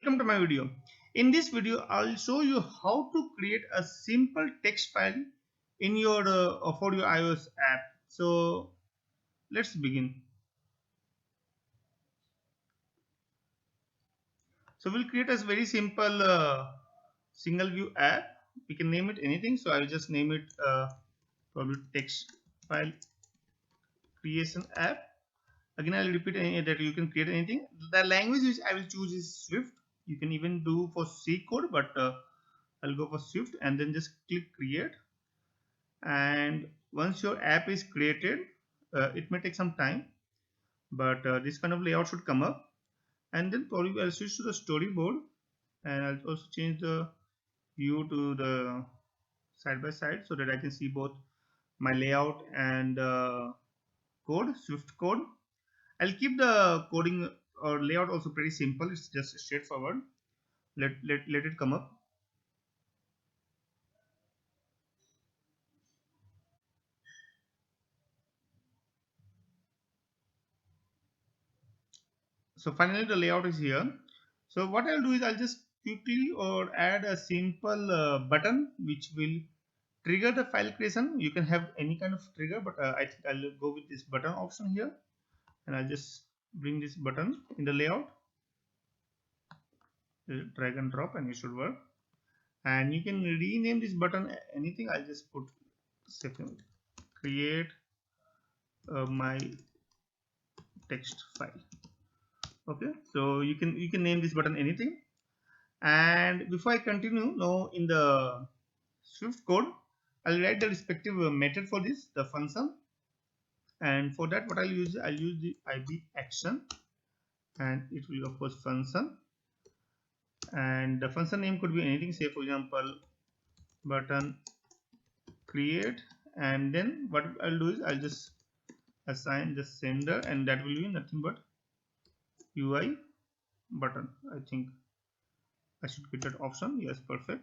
Welcome to my video. In this video, I'll show you how to create a simple text file in your for your iOS app. So let's begin. So we'll create a very simple single view app. We can name it anything. So I'll just name it probably text file creation app. Again, I'll repeat that you can create anything. The language which I will choose is Swift. You can even do for C code, but I'll go for Swift and then just click create. And once your app is created, it may take some time, but this kind of layout should come up. And then probably I'll switch to the storyboard, and I'll also change the view to the side by side so that I can see both my layout and code, Swift code. I'll keep the coding or layout also pretty simple. It's just straightforward. Let it come up. So finally the layout is here. So what I'll do is I'll just quickly or add a simple button which will trigger the file creation. You can have any kind of trigger, but I think I'll go with this button option here, and I'll just bring this button in the layout, drag and drop, and it should work. And you can rename this button anything. I'll just put create my text file. Okay, so you can name this button anything. And before I continue, now in the Swift code, I'll write the respective method for this, the function. And for that, what I'll use the IB action, and it will of course function. And the function name could be anything. Say for example, button create, and then what I'll do is I'll just assign the sender, and that will be nothing but UI button. I think I should get that option. Yes, perfect.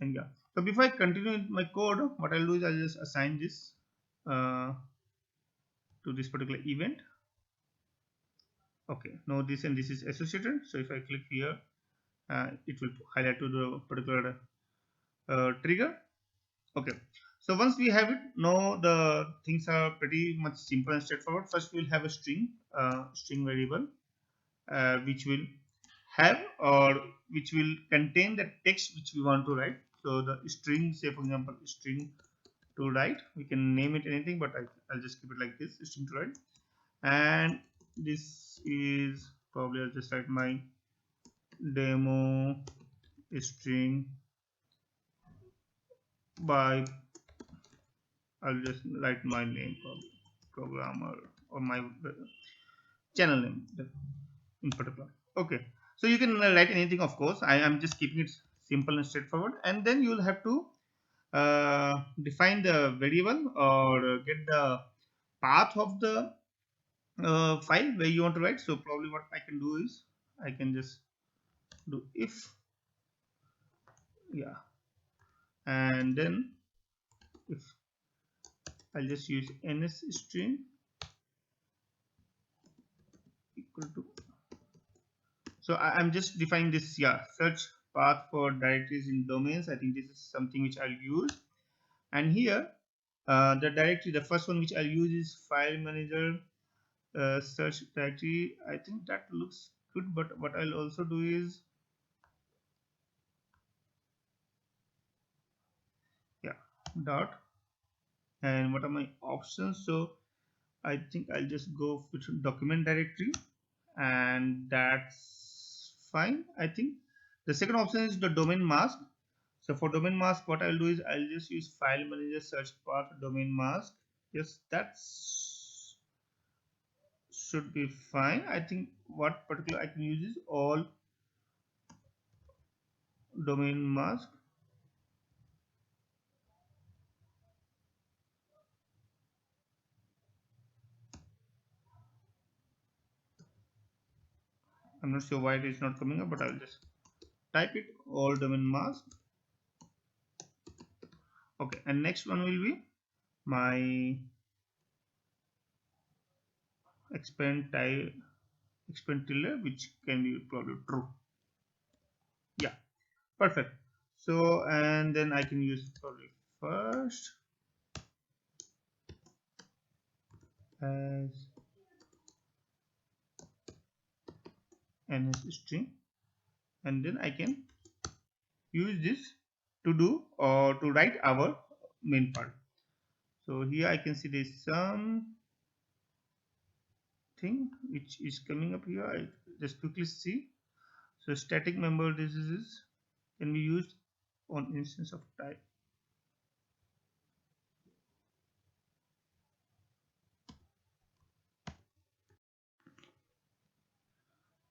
And yeah, so before I continue with my code, what I'll do is I'll just assign this to this particular event. Okay, now this and this is associated. So if I click here, it will highlight to the particular trigger. Okay, so once we have it, now the things are pretty much simple and straightforward. First, we'll have a string variable which will have or which will contain the text which we want to write. So the string, say for example, string to write, we can name it anything, but I'll just keep it like this, string to write. And this is probably I'll just write my demo string by, I'll just write my name, probably programmer, or my channel name in particular. Okay, so you can write anything, of course. I am just keeping it simple and straightforward. And then you'll have to define the variable or get the path of the file where you want to write. So probably what I can do is I can just do if, yeah, and then if I'll just use ns string equal to, so I'm just defining this, yeah, search path for directories in domains. I think this is something which I'll use. And here the directory, the first one which I'll use is file manager search directory. I think that looks good, but what I'll also do is, yeah, dot, and what are my options? So I think I'll just go with document directory, and that's fine. I think the second option is the domain mask. So for domain mask, what I'll do is I'll just use file manager search path domain mask. Yes, that's should be fine. I think what particular I can use is all domain mask. I'm not sure why it is not coming up, but I'll just type it, all domain mask. Okay, and next one will be my expand tilde, which can be probably true. Yeah, perfect. So and then I can use probably first as ns string, and then I can use this to do or to write our main part. So here I can see there's some thing which is coming up here. I just quickly see. So static member, this is can be used on instance of type.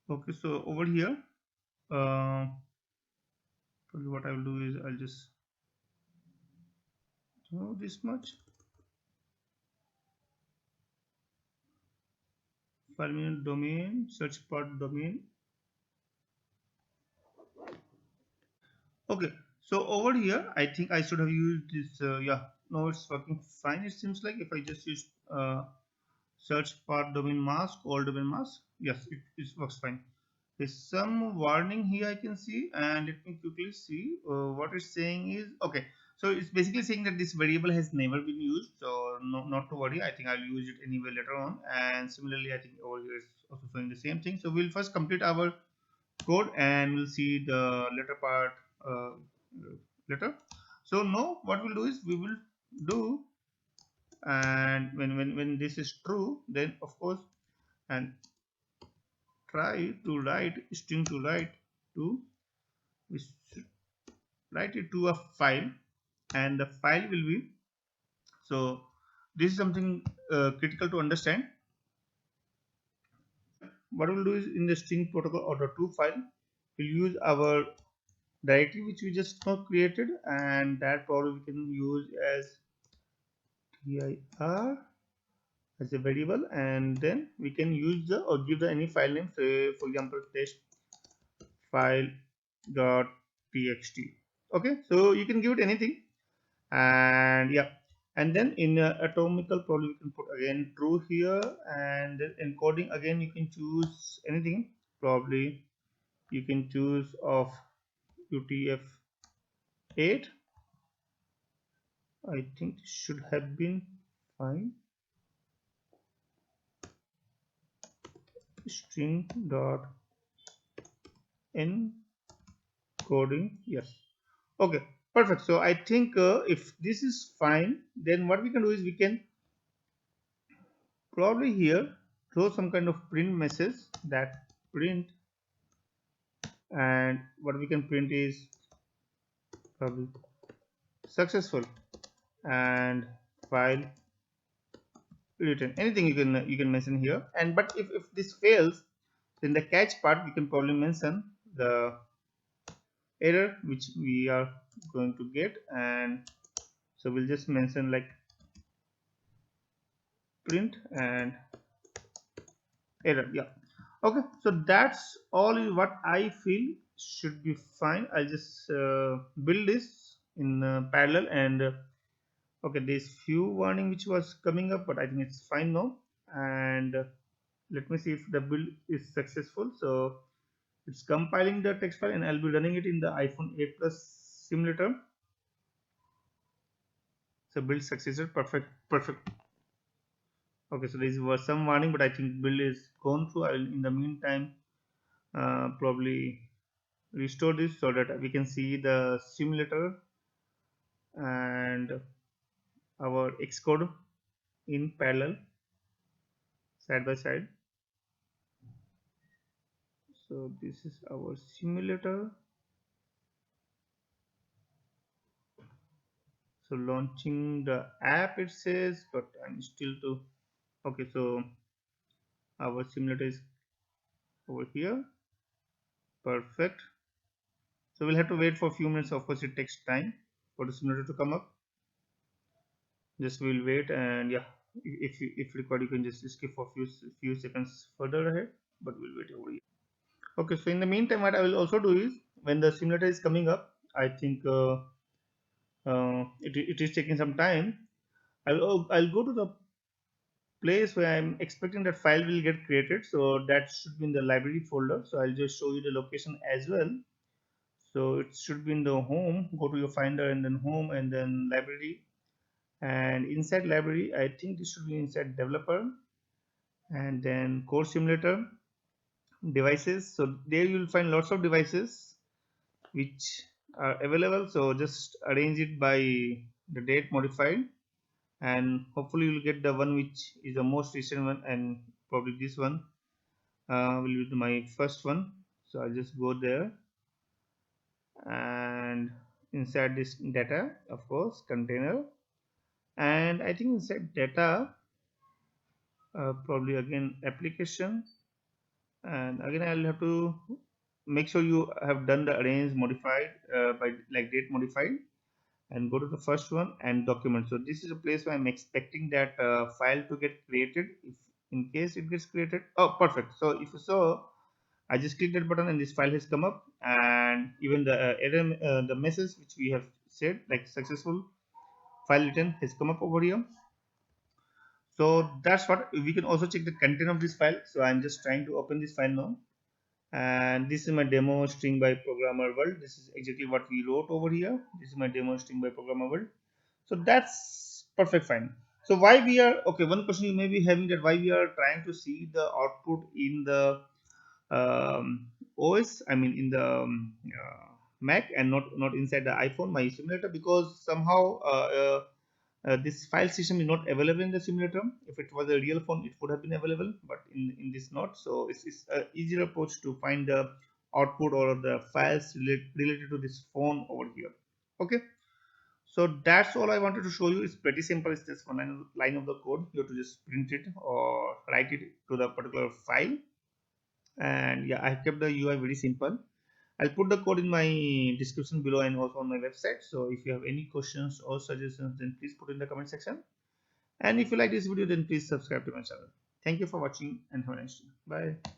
Okay, so over here, probably what I will do is I'll just do this much. File menu domain, search part domain. Okay, so over here, I think I should have used this. Yeah, no, it's working fine. It seems like if I just use search part domain mask, all domain mask, yes, it works fine. There's some warning here I can see, and let me quickly see what it's saying is okay. So it's basically saying that this variable has never been used, so no, not to worry. I think I'll use it anyway later on. And similarly, I think over here it's also showing the same thing. So we'll first complete our code and we'll see the later part uh, later. So now what we'll do is we will do, and when this is true, then of course, and try to write string to write to, we should write it to a file, and the file will be, so this is something critical to understand. What we'll do is in the string protocol or the to file, we'll use our directory which we just now created, and that probably we can use as dir as a variable, and then we can use the or give the any file name, say for example test file dot txt. Okay, so you can give it anything, and yeah, and then in atomical probably we can put again true here, and then encoding again you can choose anything, probably you can choose of utf-8. I think this should have been fine. String dot encoding, yes. Okay, perfect. So I think if this is fine, then what we can do is we can probably here throw some kind of print message, that print, and what we can print is probably successful and file written, anything you can mention here. And but if this fails, then the catch part we can probably mention the error which we are going to get, and so we'll just mention like print and error. Yeah, okay, so that's all is what I feel should be fine. I'll just build this in parallel, and okay, there's few warning which was coming up, but I think it's fine now. And let me see if the build is successful. So it's compiling the text file, and I'll be running it in the iPhone 8 Plus simulator. So build successor, perfect. Okay, so there was some warning, but I think build is gone through. I will in the meantime probably restore this so that we can see the simulator and our Xcode in parallel, side by side. So this is our simulator. So launching the app it says, but I'm still to, okay, so our simulator is over here. Perfect. So we'll have to wait for a few minutes. Of course it takes time for the simulator to come up. Just we'll wait, and yeah, if required you can just skip for few seconds further ahead, but we'll wait over here. Okay, so in the meantime what I will also do is when the simulator is coming up, I think it is taking some time. I'll go to the place where I'm expecting that file will get created, so that should be in the library folder. So I'll just show you the location as well. So it should be in the home. Go to your Finder and then home and then library, and inside library I think this should be inside developer and then core simulator devices. So there you will find lots of devices which are available. So just arrange it by the date modified, and hopefully you'll get the one which is the most recent one, and probably this one will be my first one. So I'll just go there, and inside this data, of course, container, and I think inside data probably again application, and again I'll have to make sure you have done the arrange modified by like date modified, and go to the first one and document. So this is a place where I'm expecting that file to get created. If in case it gets created, oh perfect. So if you saw, I just click that button and this file has come up, and even the error the message which we have said like successful file written has come up over here. So that's what we can also check the content of this file. So I'm just trying to open this file now, and this is my demo string by programmer world. This is exactly what we wrote over here. This is my demo string by programmer world. So that's perfect fine. So why we are okay, one question you may be having, that why we are trying to see the output in the OS, I mean in the Mac, and not inside the iPhone my simulator, because somehow this file system is not available in the simulator. If it was a real phone it would have been available, but in this not. So it's an easier approach to find the output or the files related to this phone over here. Okay, so that's all I wanted to show you. It's pretty simple. It's just one line of the code. You have to just print it or write it to the particular file. And yeah, I kept the UI very simple. I'll put the code in my description below and also on my website. So if you have any questions or suggestions, then please put in the comment section. And if you like this video, then please subscribe to my channel. Thank you for watching and have a nice day. Bye.